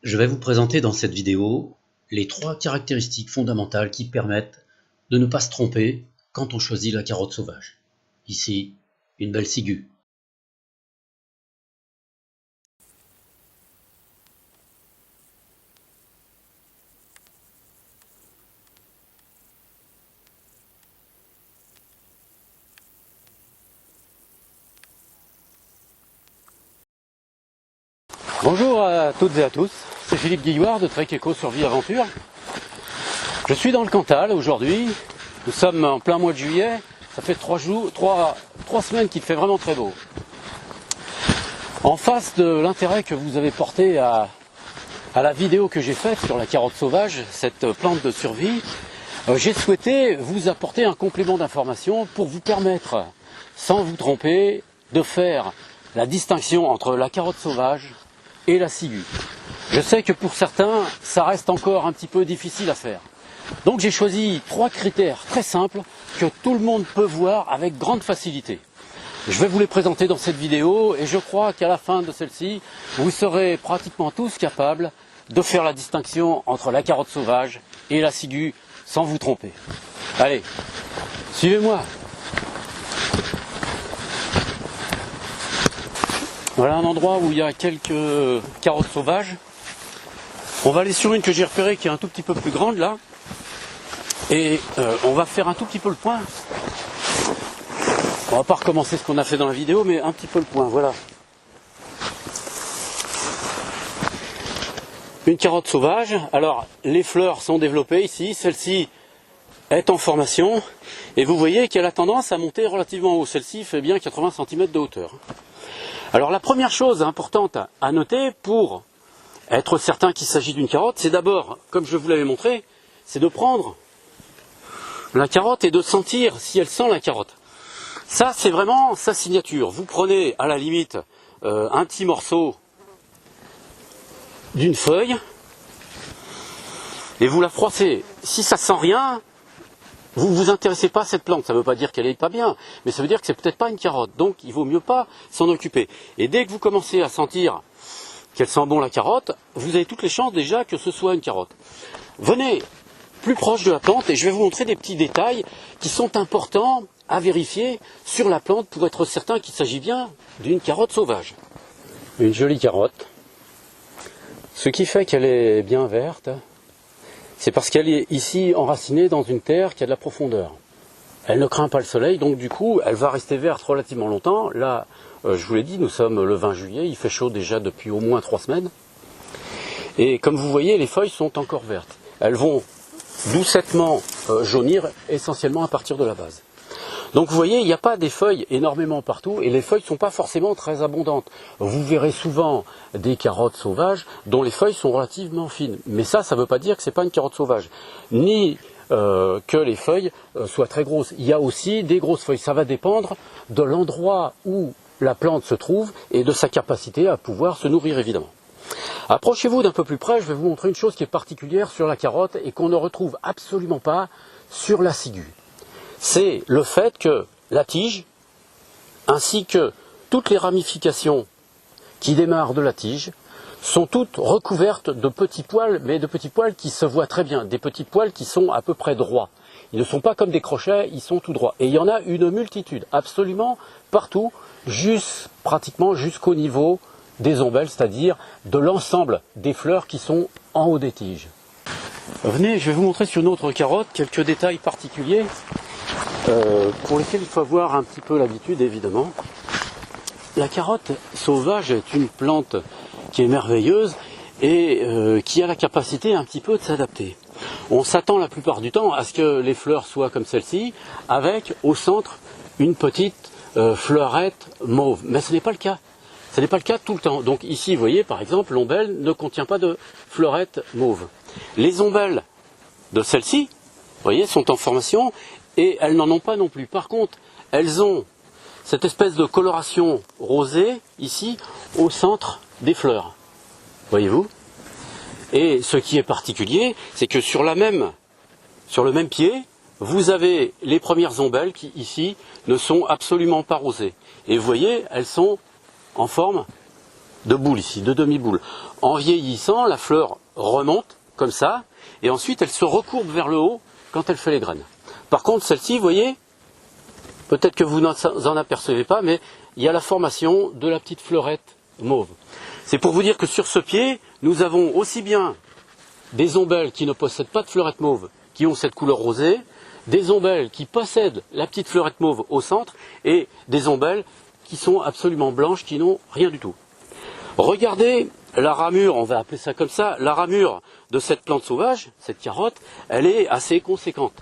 Je vais vous présenter dans cette vidéo les 3 caractéristiques fondamentales qui permettent de ne pas se tromper quand on choisit la carotte sauvage. Ici, une belle ciguë. Bonjour à toutes et à tous, c'est Philippe Guillouard de Trek Eco Survie Aventure. Je suis dans le Cantal aujourd'hui, nous sommes en plein mois de juillet, ça fait 3 semaines qu'il fait vraiment très beau. En face de l'intérêt que vous avez porté à la vidéo que j'ai faite sur la carotte sauvage, cette plante de survie, j'ai souhaité vous apporter un complément d'information pour vous permettre, sans vous tromper, de faire la distinction entre la carotte sauvage et la ciguë. Je sais que pour certains, ça reste encore un petit peu difficile à faire. Donc j'ai choisi 3 critères très simples que tout le monde peut voir avec grande facilité. Je vais vous les présenter dans cette vidéo et je crois qu'à la fin de celle-ci, vous serez pratiquement tous capables de faire la distinction entre la carotte sauvage et la ciguë sans vous tromper. Allez, suivez-moi. Voilà un endroit où il y a quelques carottes sauvages. On va aller sur une que j'ai repérée qui est un tout petit peu plus grande là. Et on va faire un tout petit peu le point. On va pas recommencer ce qu'on a fait dans la vidéo, mais un petit peu le point, voilà. Une carotte sauvage. Alors les fleurs sont développées ici, celle-ci est en formation. Et vous voyez qu'elle a tendance à monter relativement haut. Celle-ci fait bien 80 cm de hauteur. Alors la première chose importante à noter pour être certain qu'il s'agit d'une carotte, c'est d'abord, comme je vous l'avais montré, c'est de prendre la carotte et de sentir si elle sent la carotte. Ça, c'est vraiment sa signature. Vous prenez à la limite un petit morceau d'une feuille et vous la froissez. Si ça sent rien, vous ne vous intéressez pas à cette plante, ça ne veut pas dire qu'elle n'est pas bien, mais ça veut dire que c'est peut-être pas une carotte, donc il vaut mieux pas s'en occuper. Et dès que vous commencez à sentir qu'elle sent bon la carotte, vous avez toutes les chances déjà que ce soit une carotte. Venez plus proche de la plante et je vais vous montrer des petits détails qui sont importants à vérifier sur la plante pour être certain qu'il s'agit bien d'une carotte sauvage. Une jolie carotte. Ce qui fait qu'elle est bien verte, c'est parce qu'elle est ici enracinée dans une terre qui a de la profondeur. Elle ne craint pas le soleil, donc du coup, elle va rester verte relativement longtemps. Là, je vous l'ai dit, nous sommes le 20 juillet, il fait chaud déjà depuis au moins 3 semaines. Et comme vous voyez, les feuilles sont encore vertes. Elles vont doucettement jaunir, essentiellement à partir de la base. Donc vous voyez, il n'y a pas des feuilles énormément partout, et les feuilles ne sont pas forcément très abondantes. Vous verrez souvent des carottes sauvages dont les feuilles sont relativement fines. Mais ça ne veut pas dire que ce n'est pas une carotte sauvage. Ni que les feuilles soient très grosses. Il y a aussi des grosses feuilles. Ça va dépendre de l'endroit où la plante se trouve et de sa capacité à pouvoir se nourrir évidemment. Approchez-vous d'un peu plus près, je vais vous montrer une chose qui est particulière sur la carotte et qu'on ne retrouve absolument pas sur la ciguë. C'est le fait que la tige, ainsi que toutes les ramifications qui démarrent de la tige, sont toutes recouvertes de petits poils, mais de petits poils qui se voient très bien, des petits poils qui sont à peu près droits. Ils ne sont pas comme des crochets, ils sont tout droits. Et il y en a une multitude, absolument partout, pratiquement jusqu'au niveau des ombelles, c'est-à-dire de l'ensemble des fleurs qui sont en haut des tiges. Venez, je vais vous montrer sur une autre carotte quelques détails particuliers pour lesquels il faut avoir un petit peu l'habitude évidemment. La carotte sauvage est une plante qui est merveilleuse et qui a la capacité un petit peu de s'adapter. On s'attend la plupart du temps à ce que les fleurs soient comme celle-ci, avec au centre une petite fleurette mauve. Mais ce n'est pas le cas. Ce n'est pas le cas tout le temps. Donc ici, vous voyez, par exemple, l'ombelle ne contient pas de fleurette mauve. Les ombelles de celle-ci, vous voyez, sont en formation et elles n'en ont pas non plus. Par contre, elles ont cette espèce de coloration rosée, ici, au centre des fleurs. Voyez-vous? Et ce qui est particulier, c'est que sur le même pied, vous avez les premières ombelles qui, ici, ne sont absolument pas rosées. Et vous voyez, elles sont en forme de boules ici, de demi-boules. En vieillissant, la fleur remonte comme ça, et ensuite elle se recourbe vers le haut quand elle fait les graines. Par contre, celle-ci, vous voyez, peut-être que vous n'en apercevez pas, mais il y a la formation de la petite fleurette mauve. C'est pour vous dire que sur ce pied, nous avons aussi bien des ombelles qui ne possèdent pas de fleurette mauve, qui ont cette couleur rosée, des ombelles qui possèdent la petite fleurette mauve au centre, et des ombelles qui sont absolument blanches, qui n'ont rien du tout. Regardez la ramure, on va appeler ça comme ça, la ramure de cette plante sauvage, cette carotte, elle est assez conséquente.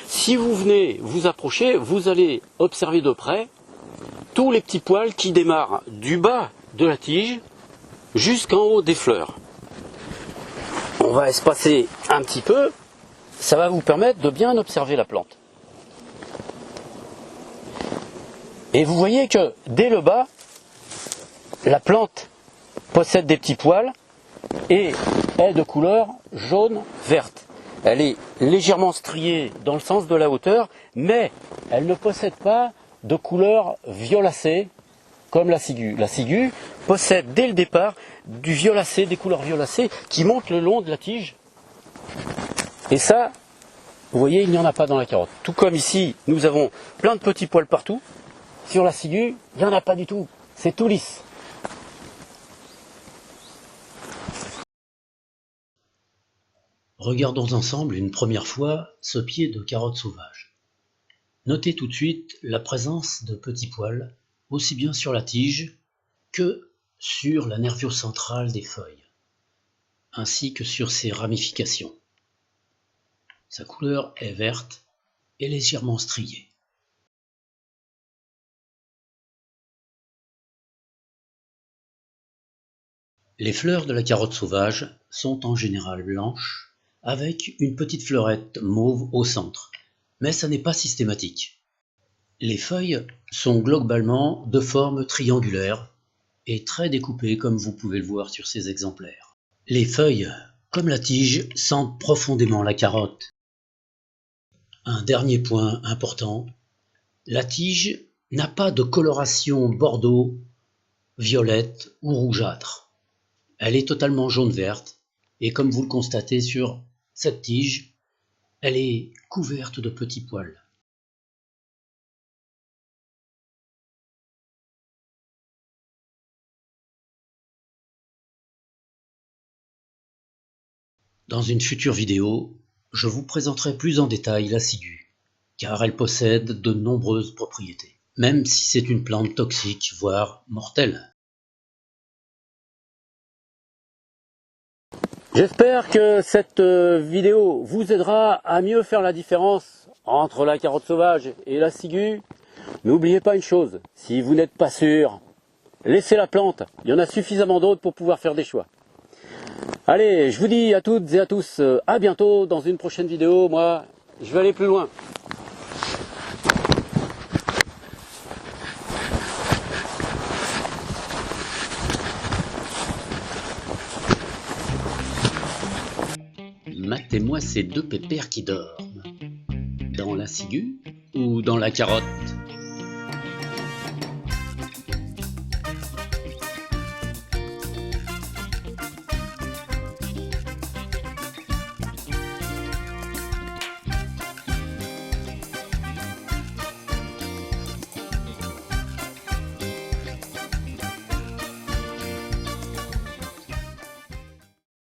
Si vous venez vous approcher, vous allez observer de près tous les petits poils qui démarrent du bas de la tige jusqu'en haut des fleurs. On va espacer un petit peu, ça va vous permettre de bien observer la plante. Et vous voyez que dès le bas, la plante possède des petits poils et est de couleur jaune-verte. Elle est légèrement striée dans le sens de la hauteur, mais elle ne possède pas de couleur violacée comme la ciguë. La ciguë possède dès le départ du violacé, des couleurs violacées qui montent le long de la tige. Et ça, vous voyez, il n'y en a pas dans la carotte. Tout comme ici, nous avons plein de petits poils partout. Sur la ciguë, il n'y en a pas du tout. C'est tout lisse. Regardons ensemble une première fois ce pied de carotte sauvage. Notez tout de suite la présence de petits poils, aussi bien sur la tige que sur la nervure centrale des feuilles, ainsi que sur ses ramifications. Sa couleur est verte et légèrement striée. Les fleurs de la carotte sauvage sont en général blanches, avec une petite fleurette mauve au centre, mais ça n'est pas systématique. Les feuilles sont globalement de forme triangulaire et très découpées comme vous pouvez le voir sur ces exemplaires. Les feuilles, comme la tige, sentent profondément la carotte. Un dernier point important, la tige n'a pas de coloration bordeaux, violette ou rougeâtre. Elle est totalement jaune-verte et comme vous le constatez sur cette tige, elle est couverte de petits poils. Dans une future vidéo, je vous présenterai plus en détail la ciguë, car elle possède de nombreuses propriétés, même si c'est une plante toxique, voire mortelle. J'espère que cette vidéo vous aidera à mieux faire la différence entre la carotte sauvage et la ciguë. N'oubliez pas une chose, si vous n'êtes pas sûr, laissez la plante. Il y en a suffisamment d'autres pour pouvoir faire des choix. Allez, je vous dis à toutes et à tous, à bientôt dans une prochaine vidéo. Moi, je vais aller plus loin. Matez-moi ces deux pépères qui dorment. Dans la ciguë ou dans la carotte ?